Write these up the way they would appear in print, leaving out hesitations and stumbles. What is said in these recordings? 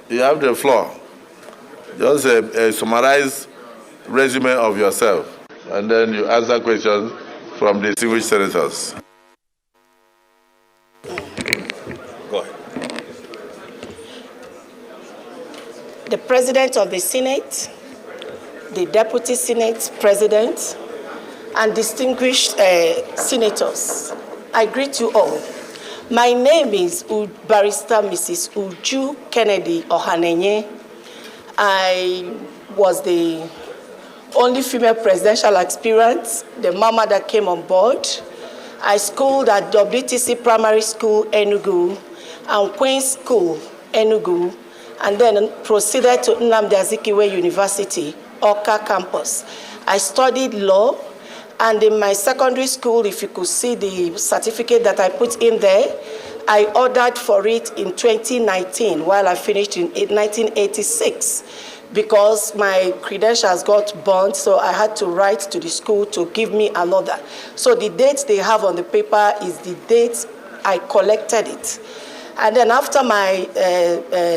You have the floor. Just a summarized resume of yourself, and then you answer questions from the distinguished senators. Go ahead. The President of the Senate, the Deputy Senate President, and distinguished senators, I greet you all. My name is Barrister Mrs. Uju Kennedy Ohaneye. I was the only female presidential aspirant, the mama that came on board. I schooled at WTC Primary School, Enugu, and Queen's School, Enugu, and then proceeded to Anambra University, Oka campus. I studied law, and in my secondary school, if you could see the certificate that I put in there, I ordered for it in 2019, while I finished in 1986, because my credentials got burnt, so I had to write to the school to give me another. So the date they have on the paper is the date I collected it. And then after my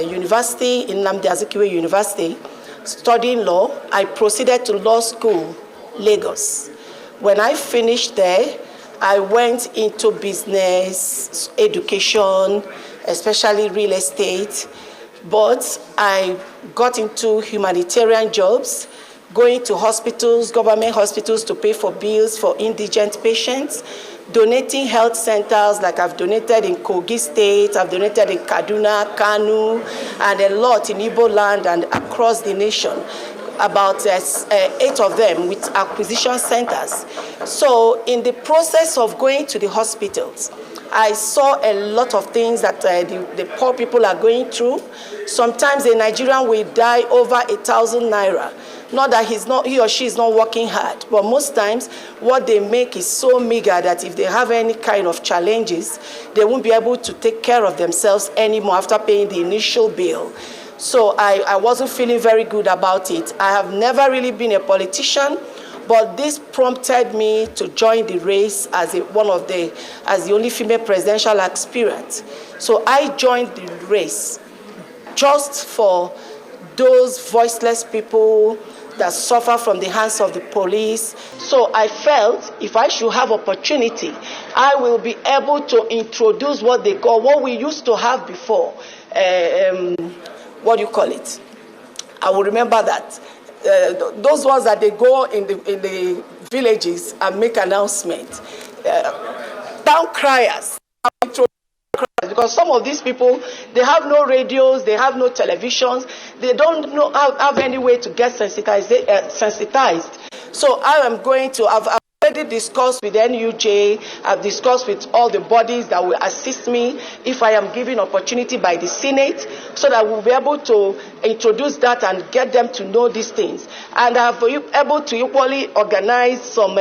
university in Anambra University, studying law, I proceeded to law school, Lagos. When I finished there, I went into business, education, especially real estate, but I got into humanitarian jobs, going to hospitals, government hospitals to pay for bills for indigent patients, donating health centers like I've donated in Kogi State, I've donated in Kaduna, Kanu, and a lot in Igbo land and across the nation. About 8 of them with acquisition centers. So in the process of going to the hospitals, I saw a lot of things that the poor people are going through. Sometimes a Nigerian will die over 1,000 naira. Not that he or she is not working hard, but most times what they make is so meager that if they have any kind of challenges, they won't be able to take care of themselves anymore after paying the initial bill. So I wasn't feeling very good about it. I have never really been a politician, but this prompted me to join the race as the only female presidential aspirant. So I joined the race just for those voiceless people that suffer from the hands of the police. So I felt if I should have opportunity, I will be able to introduce what we used to have before. What do you call it? I will remember that. Those ones that they go in the villages and make announcements. Town criers. Because some of these people, they have no radios, they have no televisions, they don't know have any way to get sensitized. So I am going to have already discussed with NUJ, I've discussed with all the bodies that will assist me if I am given opportunity by the Senate, so that we'll be able to introduce that and get them to know these things. And I've been able to equally organize some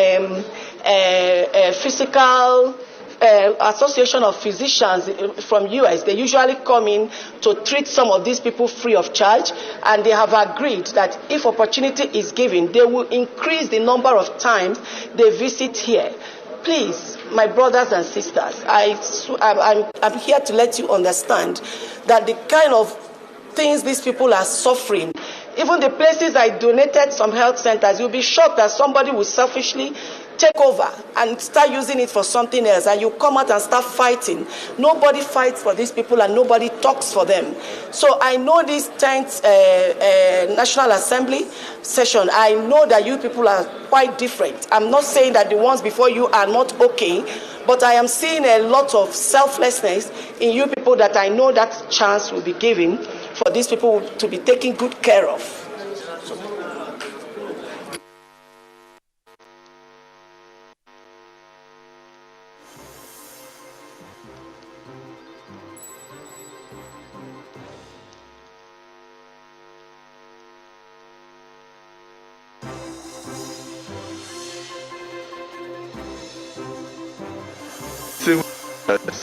physical association of physicians from US. They usually come in to treat some of these people free of charge, and they have agreed that if opportunity is given, they will increase the number of times they visit here. Please, my brothers and sisters, I'm here to let you understand that the kind of things these people are suffering, even the places I donated some health centers, you'll be shocked that somebody will selfishly take over and start using it for something else, and you come out and start fighting. Nobody fights for these people and nobody talks for them. So I know this 10th National Assembly session, I know that you people are quite different. I'm not saying that the ones before you are not okay, but I am seeing a lot of selflessness in you people that I know that chance will be given for these people to be taken good care of.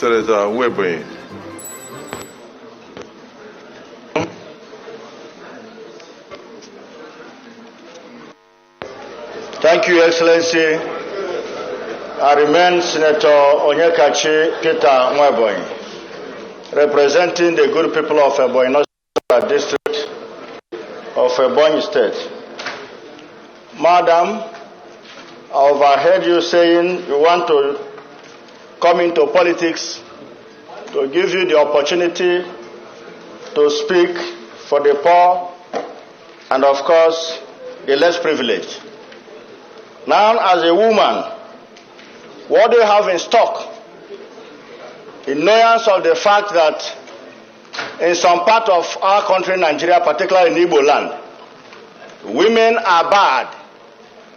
Senator Webber. Thank you, Excellency. I remain Senator Onyekachi Peter Mweboy, representing the good people of Ebonyi. Anambra district of Ebonyi State. Madam, I overheard you saying you want to come into politics to give you the opportunity to speak for the poor and, of course, the less privileged. Now, as a woman, what do you have in stock in knowledge of the fact that in some part of our country, Nigeria, particularly in Igbo land, women are barred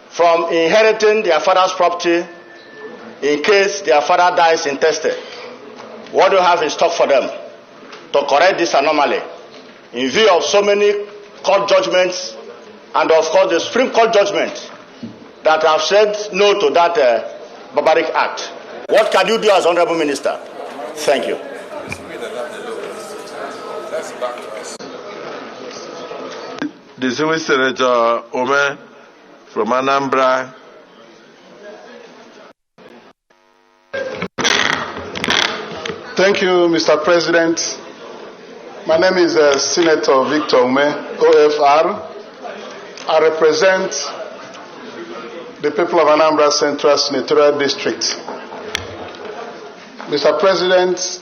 from inheriting their father's property in case their father dies intestate? What do you have in stock for them to correct this anomaly in view of so many court judgments and, of course, the Supreme Court judgment that have said no to that barbaric act? What can you do as Honorable Minister? Thank you. Distinguished Senator Ome from Anambra. Thank you, Mr. President. My name is Senator Victor Ome, OFR. I represent the people of Anambra Central Senatorial District. Mr. President,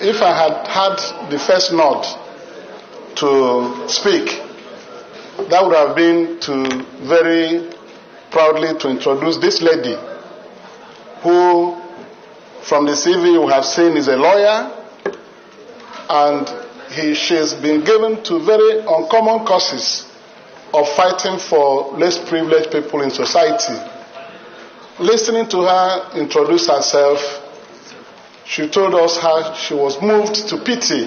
if I had had the first nod to speak, that would have been to very proudly to introduce this lady who, from the CV you have seen, is a lawyer, and she's been given to very uncommon causes of fighting for less privileged people in society. Listening to her introduce herself, she told us how she was moved to pity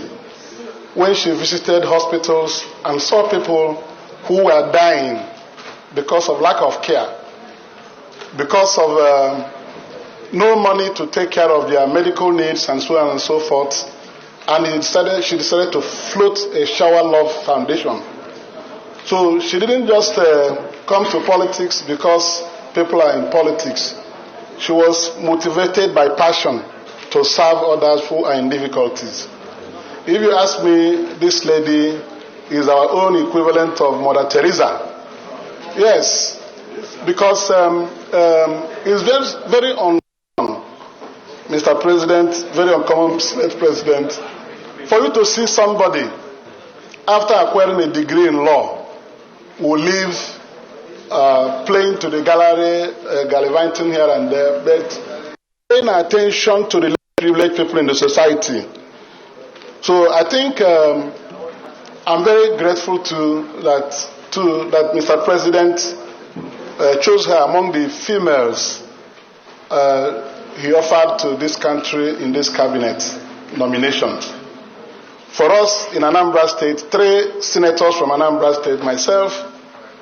when she visited hospitals and saw people who were dying because of lack of care, because of no money to take care of their medical needs and so on and so forth. And she decided to float a Shower Love Foundation. So she didn't just come to politics because people are in politics. She was motivated by passion to serve others who are in difficulties. If you ask me, this lady is our own equivalent of Mother Teresa. Yes, because it's very, very uncommon, Mr. President, very uncommon, Senate President, for you to see somebody, after acquiring a degree in law, who leave playing to the gallery, gallivanting here and there, but paying attention to the privileged people in the society. So I think I'm very grateful that Mr. President chose her among the females he offered to this country in this cabinet nomination. For us in Anambra State, 3 senators from Anambra State, myself,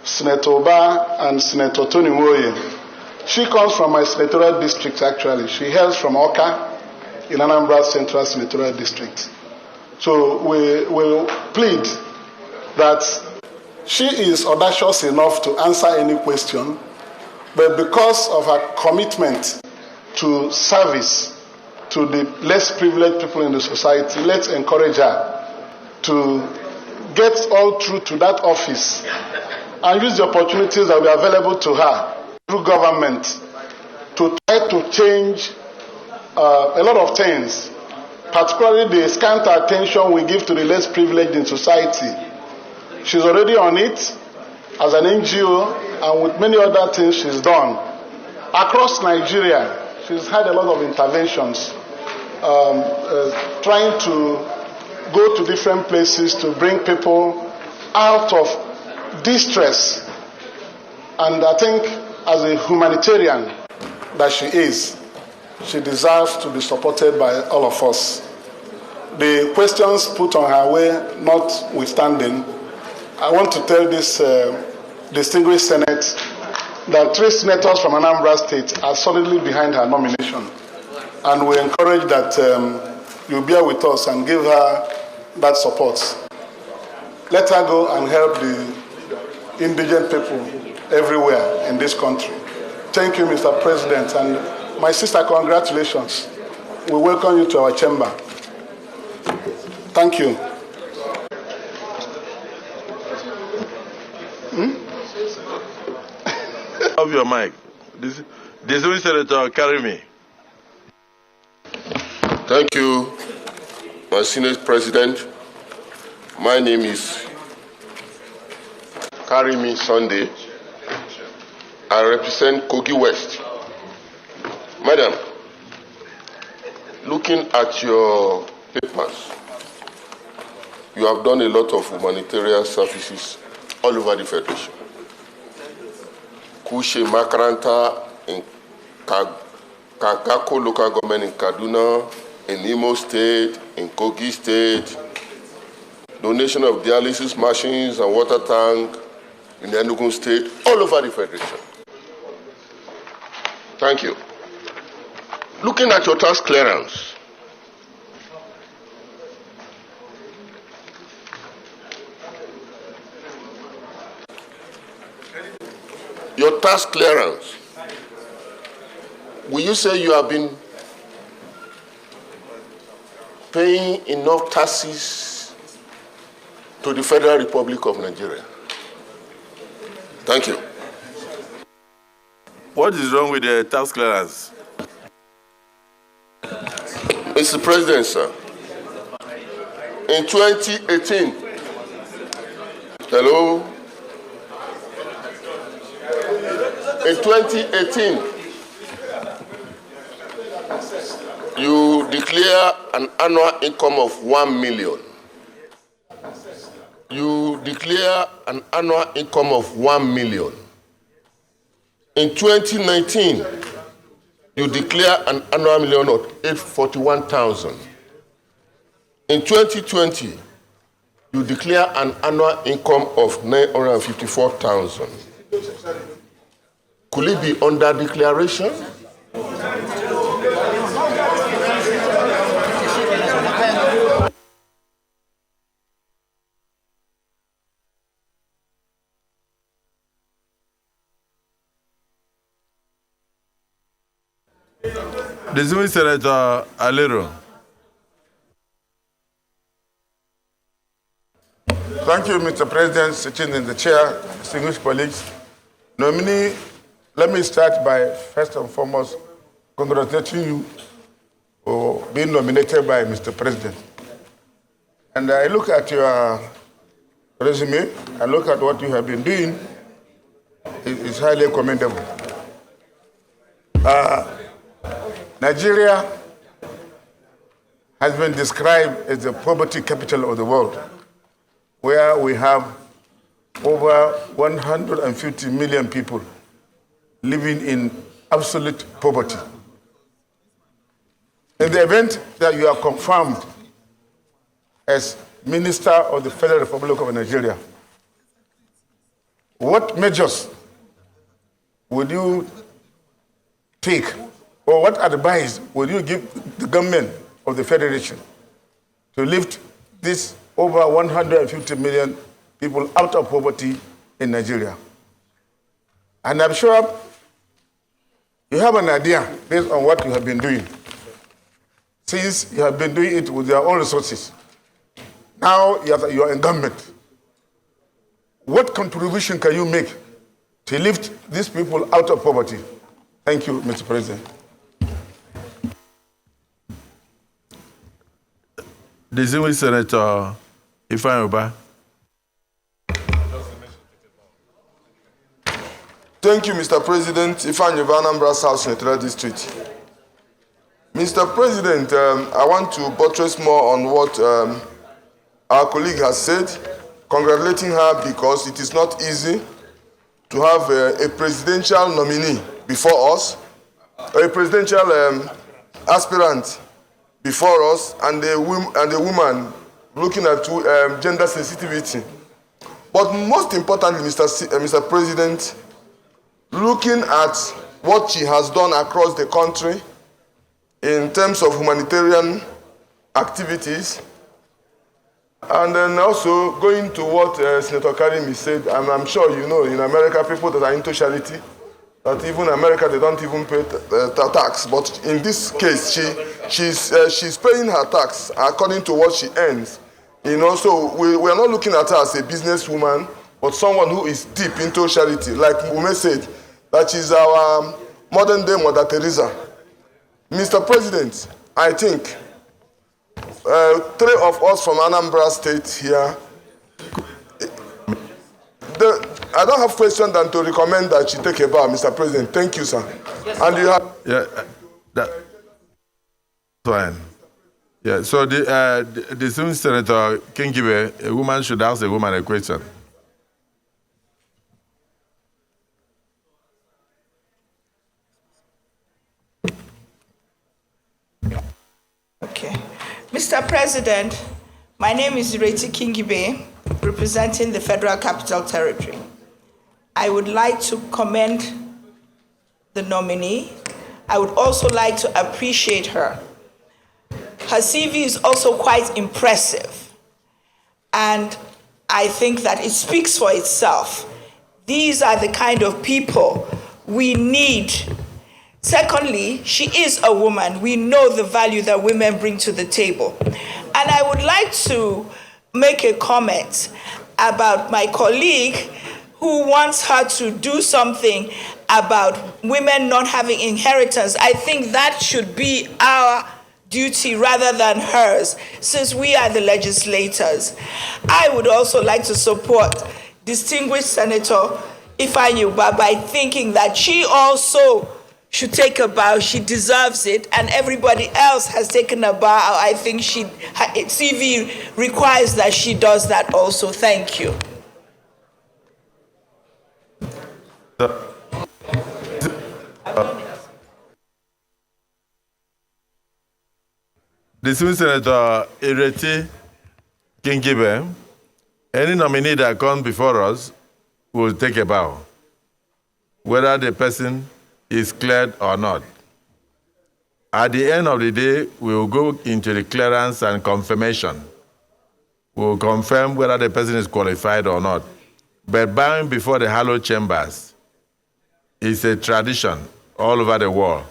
Senator Barr, and Senator Tony Nwoye. She comes from my senatorial district, actually. She hails from Oka in Anambra Central Senatorial District. So we will plead that she is audacious enough to answer any question, but because of her commitment to service to the less privileged people in the society, let's encourage her to get all through to that office and use the opportunities that will be available to her through government to try to change a lot of things, particularly the scant attention we give to the less privileged in society. She's already on it as an NGO, and with many other things she's done. Across Nigeria, she's had a lot of interventions, trying to go to different places to bring people out of distress. And I think as a humanitarian that she is, she deserves to be supported by all of us. The questions put on her way notwithstanding, I want to tell this distinguished Senate that 3 senators from Anambra State are solidly behind her nomination. And we encourage that you bear with us and give her that support. Let her go and help the indigent people everywhere in this country. Thank you, Mr. President. And my sister, congratulations. We welcome you to our chamber. Thank you. Off your mic. Distinguished Senator, carry me. Thank you, my Senate President. My name is Karimi Sunday. I represent Kogi West. Madam, looking at your papers, you have done a lot of humanitarian services all over the Federation. Kushe Makaranta in Kagako local government in Kaduna, in Imo State, in Kogi State, donation of dialysis machines and water tank in the Enugu State, all over the Federation. Thank you. Looking at your tax clearance, will you say you have been paying enough taxes to the Federal Republic of Nigeria? Thank you. What is wrong with the tax clearance? Mr. President, sir, in 2018, hello? In 2018, you declare an annual income of 1 million. You declare an annual income of 1 million. In 2019, you declare an annual million of 841,000. In 2020, you declare an annual income of 954,000. Could it be under declaration? Distinguished Senator Alero. Thank you, Mr. President, sitting in the chair, distinguished colleagues. Nominee, let me start by first and foremost congratulating you for being nominated by Mr. President. And I look at your resume, I look at what you have been doing, it's highly commendable. Nigeria has been described as the poverty capital of the world, where we have over 150 million people living in absolute poverty. In the event that you are confirmed as Minister of the Federal Republic of Nigeria, what measures would you take, or what advice would you give the government of the Federation to lift this over 150 million people out of poverty in Nigeria? And I'm sure you have an idea based on what you have been doing, since you have been doing it with your own resources. Now you are in government. What contribution can you make to lift these people out of poverty? Thank you, Mr. President. Distinguished Senator Ifeanyi. Thank you, Mr. President. Ifeanyi, Anambra South Senatorial District. Mr. President, I want to buttress more on what our colleague has said, congratulating her because it is not easy to have a presidential nominee before us, a presidential aspirant before us, and a woman looking at gender sensitivity. But most importantly, Mr. President, looking at what she has done across the country in terms of humanitarian activities, and then also going to what Senator Karimi said, and I'm sure you know, in America, people that are into charity, that even in America, they don't even pay tax. But in this case, she's paying her tax according to what she earns. You know, so we are not looking at her as a businesswoman, but someone who is deep into charity. Like Ume said, that is our modern-day Mother Teresa. Mr. President, I think 3 of us from Anambra State here, I don't have question than to recommend that she take a bow, Mr. President. Thank you, sir. Yes, and you have... Yeah, that's fine. Yeah, so the Senator Kingibe, a woman should ask a woman a question. Okay. Mr. President, my name is Ireti Kingibe, representing the Federal Capital Territory. I would like to commend the nominee. I would also like to appreciate her. Her CV is also quite impressive, and I think that it speaks for itself. These are the kind of people we need. Secondly, she is a woman. We know the value that women bring to the table. And I would like to make a comment about my colleague who wants her to do something about women not having inheritance. I think that should be our duty rather than hers, since we are the legislators. I would also like to support distinguished Senator Ifeanyi Ubah by thinking that she also should take a bow. She deserves it, and everybody else has taken a bow. I think her CV requires that she does that also. Thank you. Distinguished Senator Ireti Kingibe, any nominee that comes before us will take a bow, whether the person is cleared or not. At the end of the day, we will go into the clearance and confirmation. We will confirm whether the person is qualified or not. But bowing before the hallowed chambers is a tradition all over the world.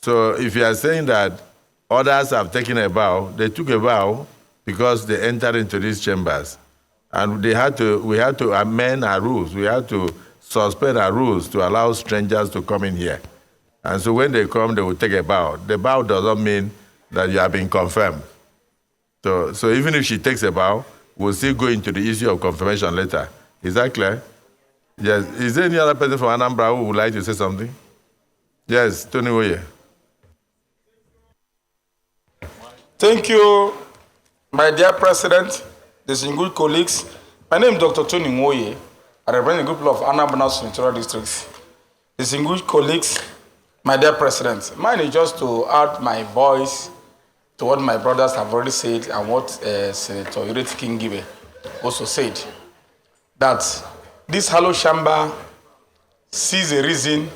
So if you are saying that others have taken a bow, they took a bow because they entered into these chambers. And we had to amend our rules. We had to suspend our rules to allow strangers to come in here. And so when they come, they will take a bow. The bow doesn't mean that you have been confirmed. So even if she takes a bow, we'll still go into the issue of confirmation later. Is that clear? Yes. Is there any other person from Anambra who would like to say something? Yes, Tony Oye. Thank you, my dear President, distinguished colleagues. My name is Dr. Tony Oye. I represent the group of Anambra Senatorial Districts. Distinguished colleagues, my dear President, mine is just to add my voice to what my brothers have already said and what Senator Ireti Kingibe also said, that this hallowed chamber sees a reason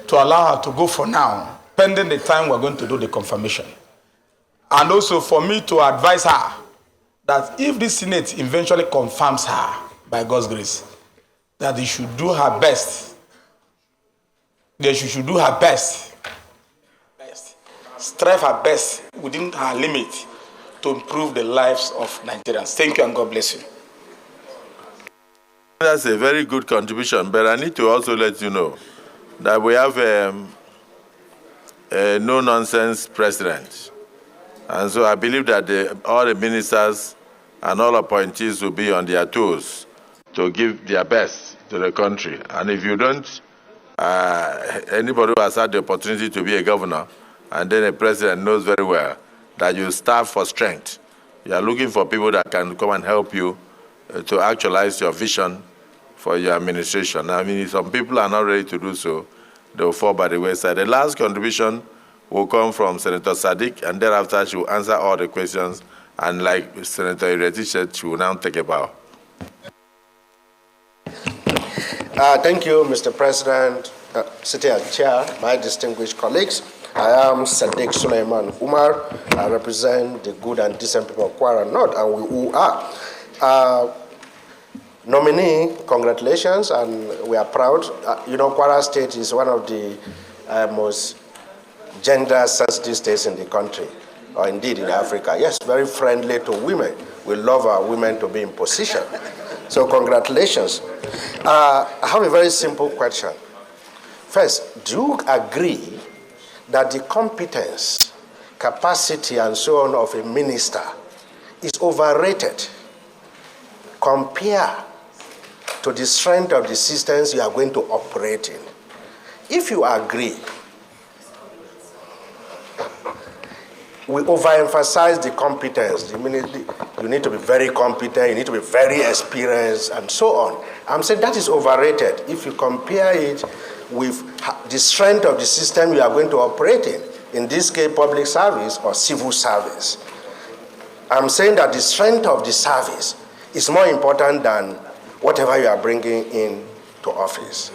to allow her to go for now, pending the time we're going to do the confirmation. And also for me to advise her that if the Senate eventually confirms her, by God's grace, that they should do her best. That she should do her best. Strive her best within her limit to improve the lives of Nigerians. Thank you and God bless you. That's a very good contribution, but I need to also let you know that we have a no-nonsense president. And so I believe that all the ministers and all appointees will be on their toes to give their best to the country. And if you don't, anybody who has had the opportunity to be a governor, and then a president knows very well that you starve for strength. You are looking for people that can come and help you to actualize your vision for your administration. I mean, if some people are not ready to do so, they will fall by the wayside. The last contribution will come from Senator Sadiq, and thereafter she will answer all the questions, and like Senator Ireti said, she will now take a bow. Thank you, Mr. President, City and Chair, my distinguished colleagues. I am Sadiq Suleiman Umar. I represent the good and decent people of Kwara North, and we who are. Nominee, congratulations, and we are proud. You know, Kwara State is one of the most gender-sensitive states in the country, or indeed in Africa. Yes, very friendly to women. We love our women to be in position. So congratulations. I have a very simple question. First, do you agree that the competence, capacity, and so on of a minister is overrated compared to the strength of the systems you are going to operate in? If you agree, we overemphasize the competence. You need to be very competent, you need to be very experienced, and so on. I'm saying that is overrated if you compare it with the strength of the system you are going to operate in this case, public service or civil service. I'm saying that the strength of the service is more important than whatever you are bringing in to office.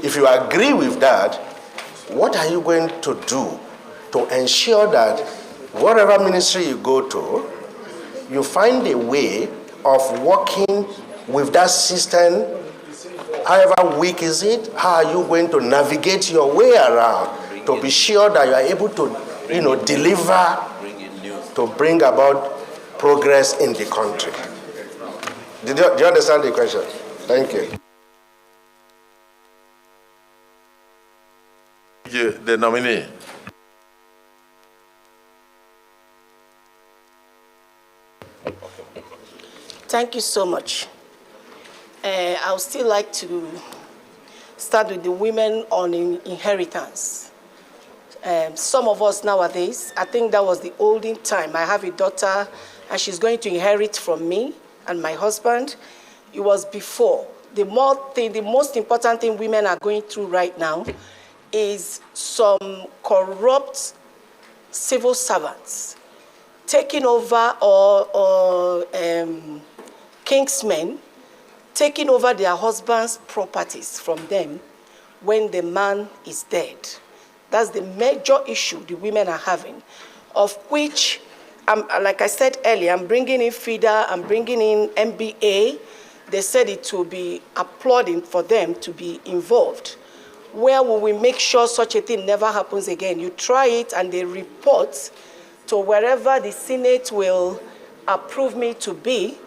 If you agree with that, what are you going to do to ensure that whatever ministry you go to, you find a way of working with that system, however weak is it? How are you going to navigate your way around to be sure that you are able to, deliver, to bring about progress in the country? Do you understand the question? Thank you. The nominee. Thank you so much. I would still like to start with the women on inheritance. Some of us nowadays, I think that was the olden time. I have a daughter, and she's going to inherit from me and my husband. It was before. The most important thing women are going through right now is some corrupt civil servants taking over, or kingsmen taking over their husbands' properties from them when the man is dead. That's the major issue the women are having, of which, like I said earlier, I'm bringing in FIDA, I'm bringing in MBA. They said it will be applauding for them to be involved. Where will we make sure such a thing never happens again? You try it and they report to wherever the Senate will approve me to be.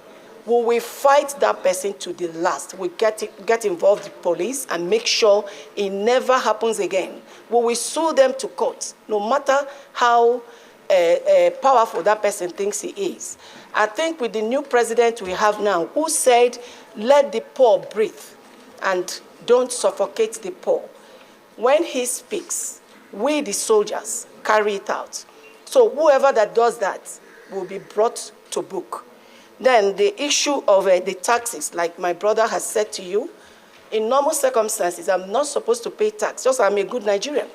We will fight that person to the last. We get involved with police and make sure it never happens again. We will sue them to court, no matter how powerful that person thinks he is. I think with the new president we have now, who said, let the poor breathe and don't suffocate the poor. When he speaks, we, the soldiers, carry it out. So whoever that does that will be brought to book. Then the issue of the taxes, like my brother has said to you, in normal circumstances, I'm not supposed to pay tax, just I'm a good Nigerian.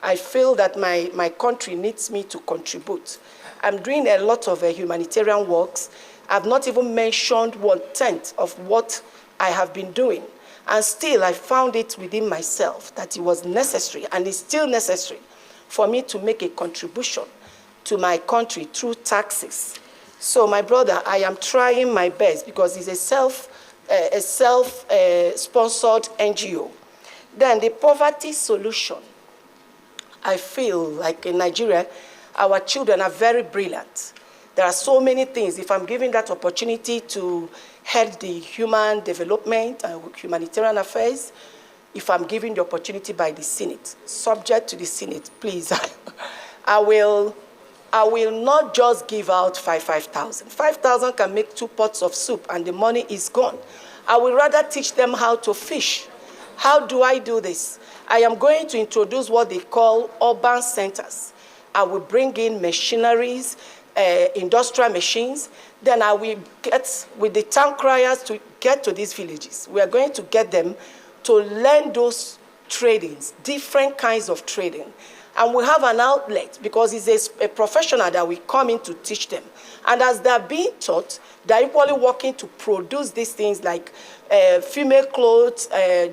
I feel that my country needs me to contribute. I'm doing a lot of humanitarian works. I've not even mentioned 1/10 of what I have been doing. And still, I found it within myself that it was necessary, and it's still necessary, for me to make a contribution to my country through taxes. So, my brother, I am trying my best because it's a self-sponsored NGO. Then the poverty solution. I feel like in Nigeria, our children are very brilliant. There are so many things. If I'm given that opportunity to head the human development and humanitarian affairs, if I'm given the opportunity by the Senate, subject to the Senate, please, I will not just give out 5,000. 5,000 can make 2 pots of soup and the money is gone. I will rather teach them how to fish. How do I do this? I am going to introduce what they call urban centers. I will bring in machineries, industrial machines. Then I will get with the town criers to get to these villages. We are going to get them to learn those tradings, different kinds of trading. And we have an outlet because it's a professional that will come in to teach them. And as they're being taught, they're equally working to produce these things like female clothes,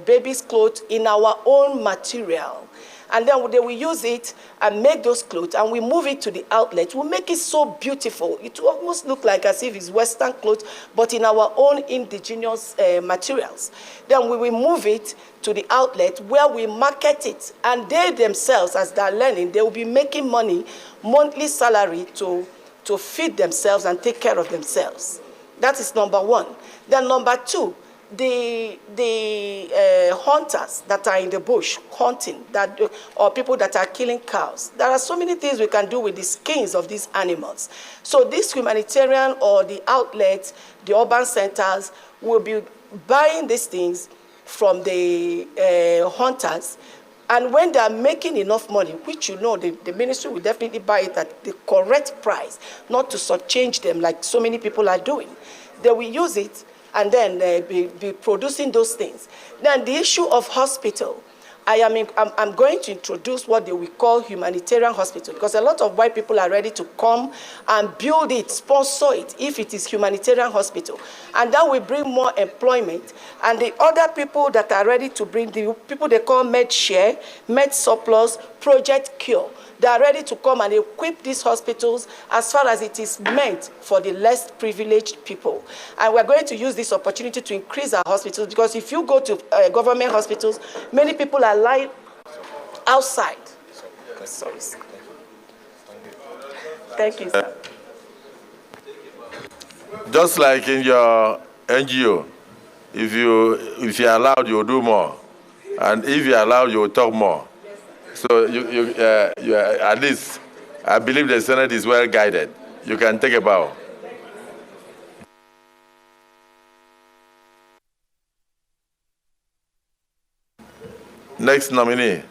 babies' clothes in our own material. And then they will use it and make those clothes, and we move it to the outlet. We'll make it so beautiful. It will almost look like as if it's Western clothes, but in our own indigenous materials. Then we will move it to the outlet where we market it. And they themselves, as they're learning, they will be making money, monthly salary to feed themselves and take care of themselves. That is number one. Then number two, the hunters that are in the bush hunting, or people that are killing cows. There are so many things we can do with the skins of these animals. So this humanitarian or the outlets, the urban centers, will be buying these things from the hunters. And when they are making enough money, which the ministry will definitely buy it at the correct price, not to shortchange them like so many people are doing. They will use it and then be producing those things. Then the issue of hospital, I'm going to introduce what they will call humanitarian hospital, because a lot of white people are ready to come and build it, sponsor it, if it is humanitarian hospital. And that will bring more employment. And the other people that are ready to bring, the people they call Med Share, Med Surplus, Project Cure, they are ready to come and equip these hospitals as far as it is meant for the less privileged people. And we're going to use this opportunity to increase our hospitals, because if you go to government hospitals, many people are lying outside. Sorry. Thank you, sir. Just like in your NGO, if you're allowed, you'll do more. And if you're allowed, you'll talk more. So you at least, I believe the Senate is well guided. You can take a bow. Next nominee.